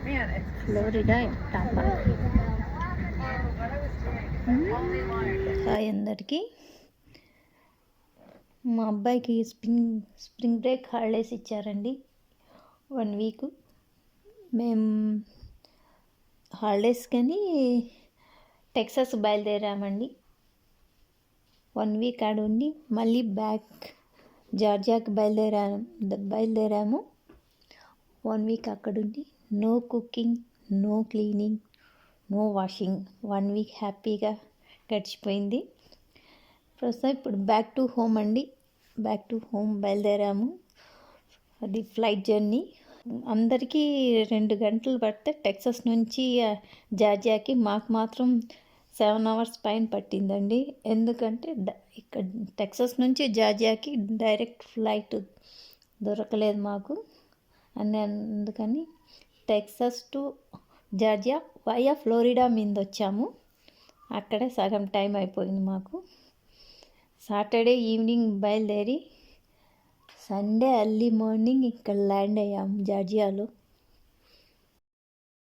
Florida టాపా. Hi అందరికీ. మా అబ్బాయికి స్ప్రింగ్ బ్రేక్ హాలిడేస్ ఇచ్చారండి 1 వీక్. మేము హాలిడేస్ కానీ టెక్సాస్ బయలుదేరామండి. 1 వీక్ ఆడ ఉండి మళ్ళీ బ్యాక్ జార్జియాకి బయలుదేరాము. 1 వీక్ అక్కడుండి no cooking, no cleaning, no washing. 1 week హ్యాపీగా గడిచిపోయింది. ప్రస్తుతం ఇప్పుడు బ్యాక్ టు హోమ్ అండి. బ్యాక్ టు హోమ్ బయలుదేరాము. అది ఫ్లైట్ జర్నీ. అందరికీ 2 గంటలు పడితే టెక్సాస్ నుంచి జార్జియాకి, మాకు మాత్రం 7 అవర్స్ పైన పట్టిందండి. ఎందుకంటే ఇక్కడ టెక్సాస్ నుంచి జార్జియాకి డైరెక్ట్ ఫ్లైట్ దొరకలేదు మాకు. అందుకని Texas to Georgia via Florida మీద వచ్చాము. అక్కడే సగం టైం అయిపోయింది మాకు. సాటర్డే ఈవినింగ్ బయలుదేరి సండే ఎర్లీ మార్నింగ్ ఇక్కడ ల్యాండ్ అయ్యాము జార్జియాలో.